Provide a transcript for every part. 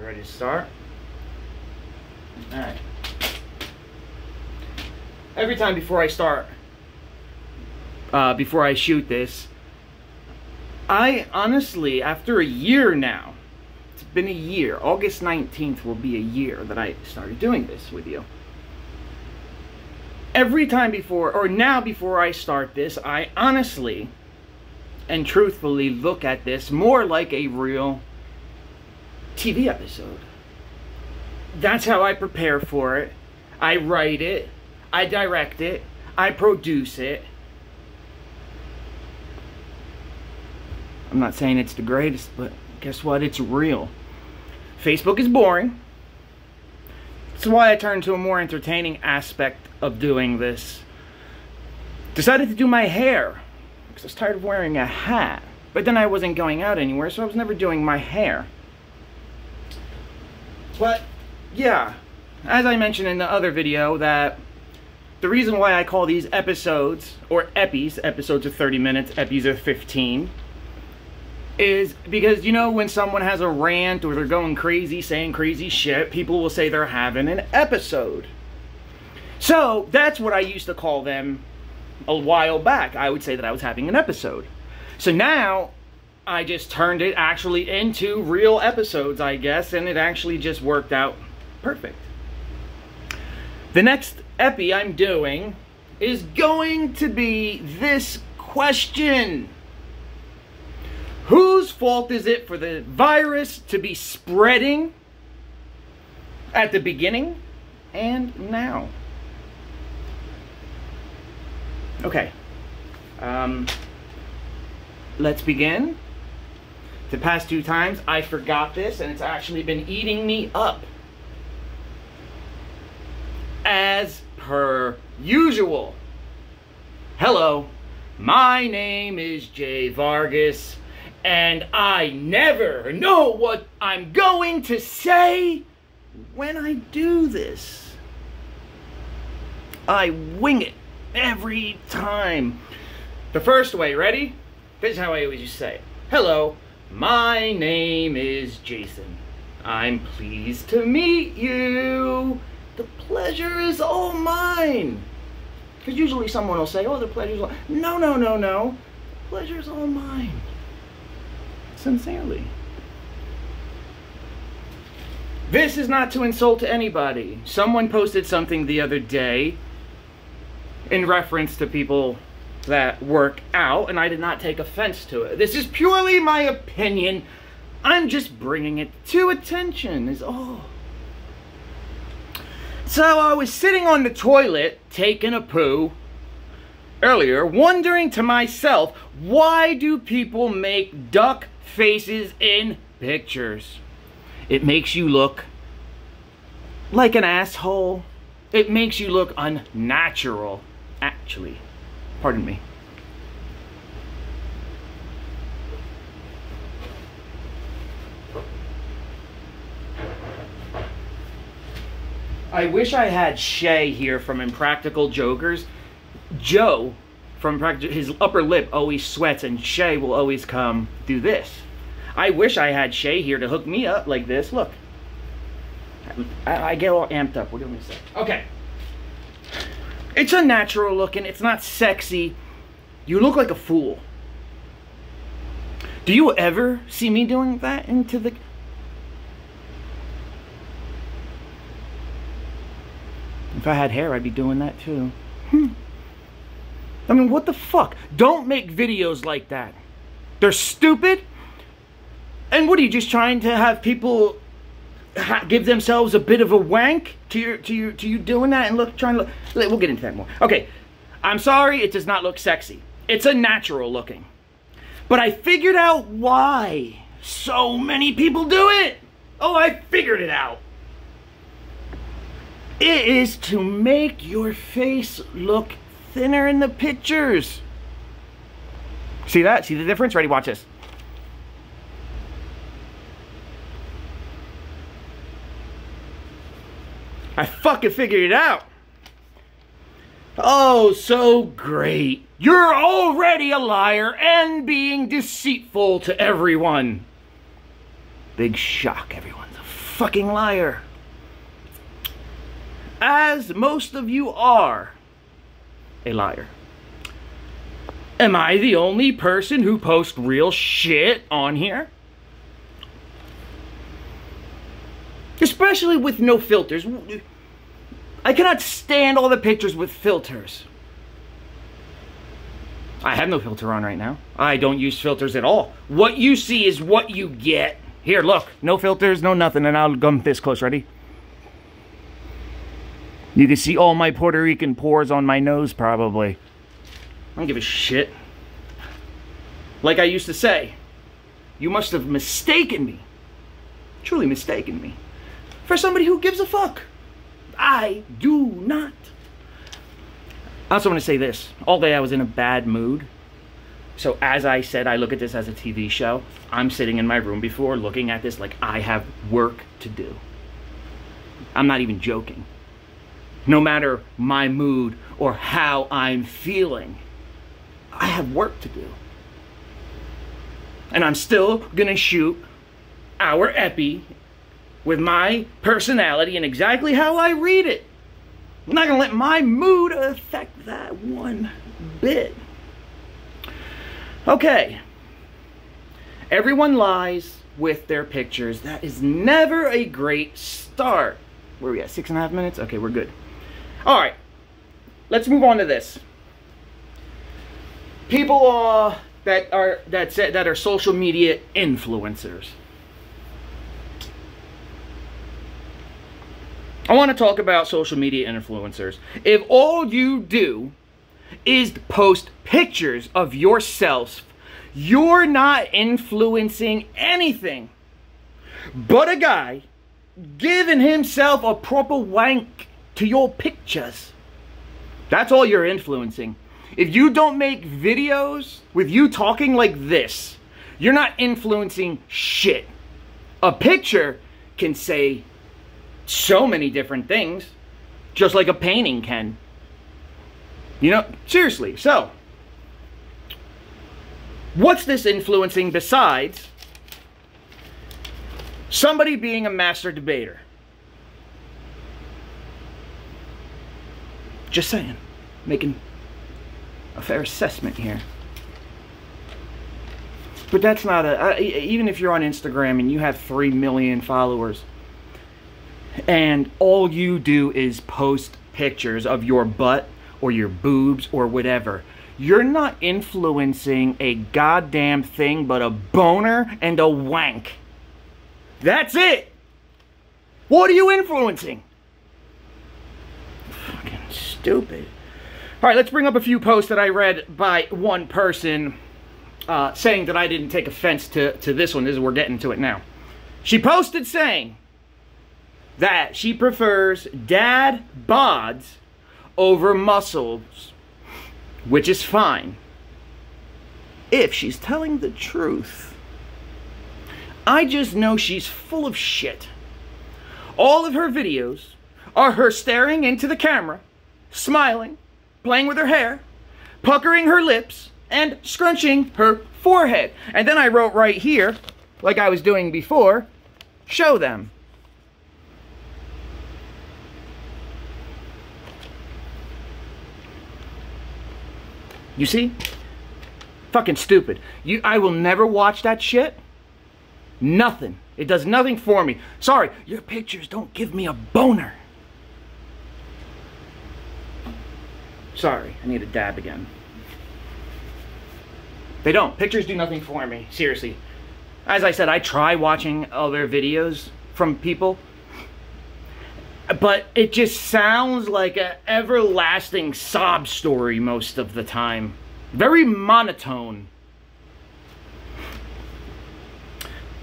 Ready to start? Alright. Every time before I start, before I shoot this, I honestly, after a year now, it's been a year, August 19th will be a year that I started doing this with you. Every time before, or now before I start this, I honestly and truthfully look at this more like a real TV episode. That's how I prepare for it. I write it, I direct it, I produce it. I'm not saying it's the greatest, but guess what? It's real. Facebook is boring. That's why I turned to a more entertaining aspect of doing this. Decided to do my hair because I was tired of wearing a hat. But then I wasn't going out anywhere, so I was never doing my hair. But yeah, as I mentioned in the other video, that the reason why I call these episodes, or EPPYs, episodes of 30 minutes, EPPYs of 15, is because, you know, when someone has a rant or they're going crazy, saying crazy shit, people will say they're having an episode. So that's what I used to call them a while back. I would say that I was having an episode. So now I just turned it actually into real episodes, I guess, and it actually just worked out perfect. The next EPPY I'm doing is going to be this question. Whose fault is it for the virus to be spreading at the beginning and now? Okay. Let's begin. The past 2 times I forgot this, and it's actually been eating me up. As per usual. Hello, my name is Jay Vargas, and I never know what I'm going to say when I do this. I wing it every time. The first way, ready? This is how I always used to say it. Hello, my name is Jason. I'm pleased to meet you. The pleasure is all mine. Because usually someone will say, oh, the pleasure's all... No, no, no, no. The pleasure's all mine. Sincerely. This is not to insult anybody. Someone posted something the other day in reference to people that work out, and I did not take offense to it. This is purely my opinion. I'm just bringing it to attention, is all. So I was sitting on the toilet, taking a poo, earlier, wondering to myself, why do people make duck faces in pictures? It makes you look like an asshole. It makes you look unnatural, actually. Pardon me. I wish I had Shay here from Impractical Jokers. Joe from his upper lip always sweats, and Shay will always come do this. I wish I had Shay here to hook me up like this. Look. I get all amped up. We're doing this. Okay. It's unnatural looking. It's not sexy. You look like a fool. Do you ever see me doing that into the... If I had hair, I'd be doing that too. I mean, what the fuck? Don't make videos like that. They're stupid. And what are you, just trying to have people give themselves a bit of a wank to you doing that and trying to look? We'll get into that more. Okay, I'm sorry, it does not look sexy. It's unnatural looking. But I figured out why so many people do it. Oh, I figured it out. It is to make your face look thinner in the pictures. See that? See the difference? Ready? Watch this. I fucking figured it out. Oh, so great. You're already a liar and being deceitful to everyone. Big shock. Everyone's a fucking liar. As most of you are a liar. Am I the only person who posts real shit on here? Especially with no filters. I cannot stand all the pictures with filters. I have no filter on right now. I don't use filters at all. What you see is what you get. Here, look. No filters, no nothing. And I'll come this close. Ready? You can see all my Puerto Rican pores on my nose, probably. I don't give a shit. Like I used to say, you must have mistaken me, truly mistaken me, for somebody who gives a fuck. I do not. I also want to say this. All day I was in a bad mood. So as I said, I look at this as a TV show. I'm sitting in my room before looking at this like I have work to do. I'm not even joking. No matter my mood or how I'm feeling, I have work to do. And I'm still gonna shoot our EPPY with my personality and exactly how I read it. I'm not gonna let my mood affect that one bit. Okay. Everyone lies with their pictures. That is never a great start. Where are we at? 6.5 minutes? Okay, we're good. All right. Let's move on to this. People that are social media influencers. I want to talk about social media influencers. If all you do is post pictures of yourself, you're not influencing anything but a guy giving himself a proper wank to your pictures. That's all you're influencing. If you don't make videos with you talking like this, you're not influencing shit. A picture can say so many different things, just like a painting can. You know, seriously. So, what's this influencing besides somebody being a master debater? Just saying. Making a fair assessment here. But that's not even if you're on Instagram and you have 3 million followers and all you do is post pictures of your butt or your boobs or whatever, you're not influencing a goddamn thing but a boner and a wank. That's it. What are you influencing? Fucking stupid. All right, let's bring up a few posts that I read by one person saying that I didn't take offense to this one. We're getting to it now. She posted saying that she prefers dad bods over muscles, which is fine if she's telling the truth. I just know she's full of shit. All of her videos are her staring into the camera, smiling, playing with her hair, puckering her lips, and scrunching her forehead. And then I wrote right here, like I was doing before, show them. You see? Fucking stupid. I will never watch that shit. Nothing. It does nothing for me. Sorry, your pictures don't give me a boner. Sorry, I need a dab again. They don't. Pictures do nothing for me. Seriously. As I said, I try watching other videos from people, but it just sounds like an everlasting sob story most of the time. Very monotone.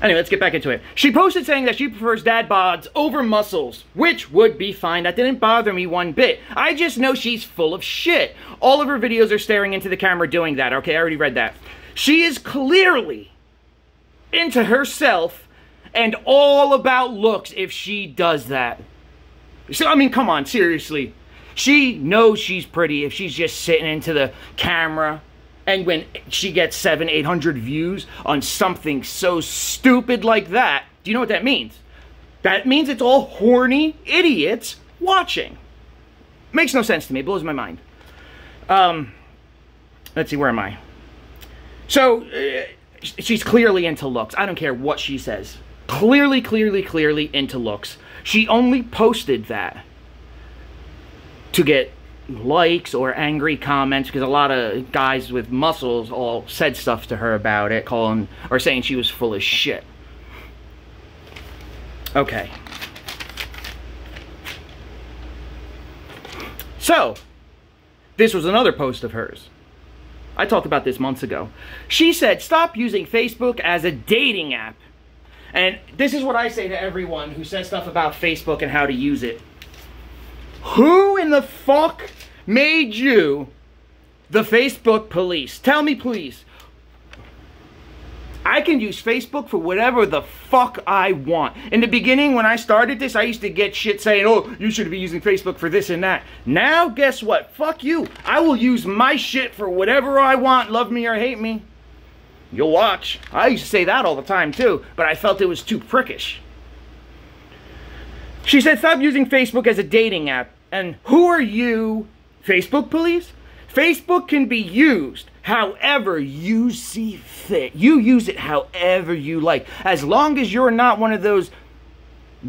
Anyway, let's get back into it. She posted saying that she prefers dad bods over muscles, which would be fine. That didn't bother me one bit. I just know she's full of shit. All of her videos are staring into the camera doing that. Okay, I already read that. She is clearly into herself and all about looks if she does that. So, I mean, come on, seriously. She knows she's pretty if she's just sitting into the camera. And when she gets 700-800 views on something so stupid like that, do you know what that means? That means it's all horny idiots watching. Makes no sense to me. It blows my mind. Let's see, where am I? So, she's clearly into looks. I don't care what she says. Clearly into looks. She only posted that to get likes or angry comments, because a lot of guys with muscles all said stuff to her about it, calling or saying she was full of shit. Okay. So, this was another post of hers. I talked about this months ago. She said, stop using Facebook as a dating app. And this is what I say to everyone who says stuff about Facebook and how to use it. Who in the fuck made you the Facebook police? Tell me, please. I can use Facebook for whatever the fuck I want. In the beginning, when I started this, I used to get shit saying, oh, you should be using Facebook for this and that. Now, guess what? Fuck you. I will use my shit for whatever I want, love me or hate me. You'll watch. I used to say that all the time, too, but I felt it was too prickish. She said, stop using Facebook as a dating app. And who are you, Facebook police? Facebook can be used however you see fit. You use it however you like. As long as you're not one of those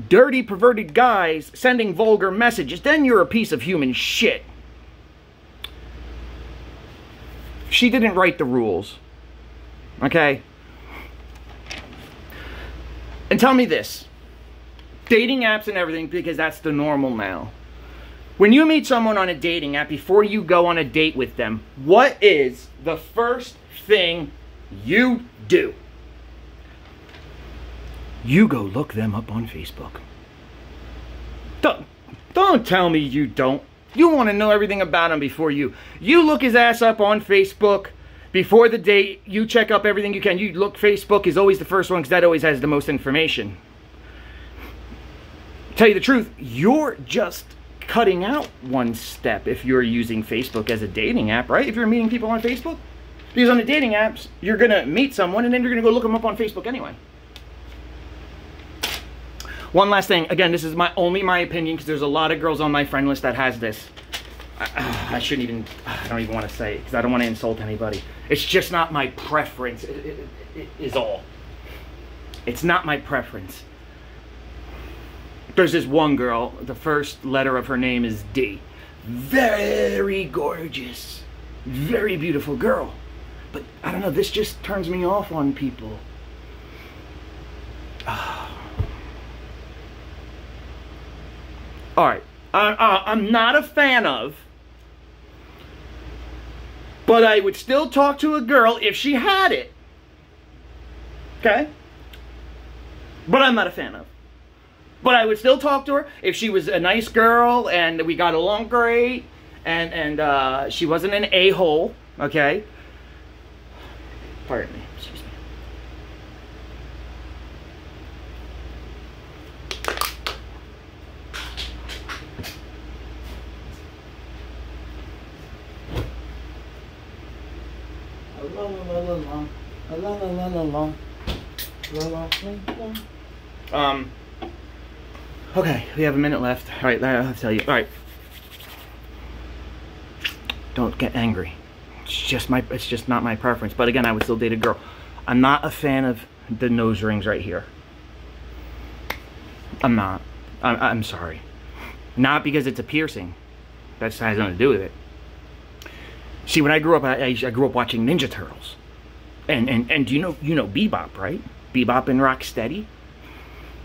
dirty, perverted guys sending vulgar messages, then you're a piece of human shit. She didn't write the rules. Okay? And tell me this. Dating apps and everything, because that's the normal now. When you meet someone on a dating app, before you go on a date with them, what is the first thing you do? You go look them up on Facebook. Don't tell me you don't. You want to know everything about him before you. You look his ass up on Facebook before the date. You check up everything you can. You look, Facebook is always the first one because that always has the most information. Tell you the truth, you're just cutting out one step if you're using Facebook as a dating app, right? If you're meeting people on Facebook. Because on the dating apps, you're going to meet someone and then you're going to go look them up on Facebook anyway. One last thing. Again, this is only my opinion because there's a lot of girls on my friend list that has this. I don't even want to say it because I don't want to insult anybody. It's just not my preference, it is all. It's not my preference. There's this one girl, the first letter of her name is D. Very gorgeous. Very beautiful girl. But I don't know, this just turns me off on people. Alright, I'm not a fan of, but I would still talk to a girl if she had it. Okay? But I'm not a fan of. But I would still talk to her if she was a nice girl and we got along great and she wasn't an a-hole, okay? Pardon me, excuse me. Okay, we have a minute left. All right, I'll have to tell you. All right, don't get angry. It's just not my preference. But again, I would still date a girl. I'm not a fan of the nose rings right here. I'm not. I'm sorry. Not because it's a piercing. That has nothing to do with it. See, when I grew up, I grew up watching Ninja Turtles, and you know Bebop, right? Bebop and Rocksteady.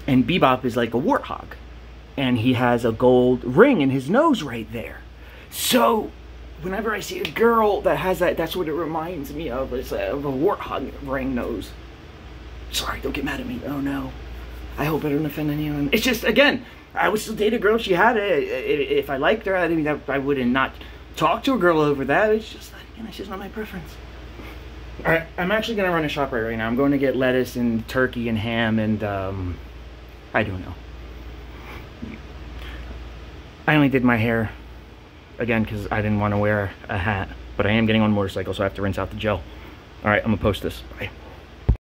And Bebop is like a warthog. And he has a gold ring in his nose right there. So, whenever I see a girl that has that, that's what it reminds me of. It's of a warthog ring nose. Sorry, don't get mad at me. Oh no. I hope I don't offend anyone. It's just, again, I would still date a girl if she had it. If I liked her, I wouldn't not talk to a girl over that. It's just, again, it's just not my preference. Alright, I'm actually going to run a shop right now. I'm going to get lettuce and turkey and ham and, I don't know. I only did my hair, again, because I didn't want to wear a hat. But I am getting on a motorcycle, so I have to rinse out the gel. Alright, I'm going to post this. Bye.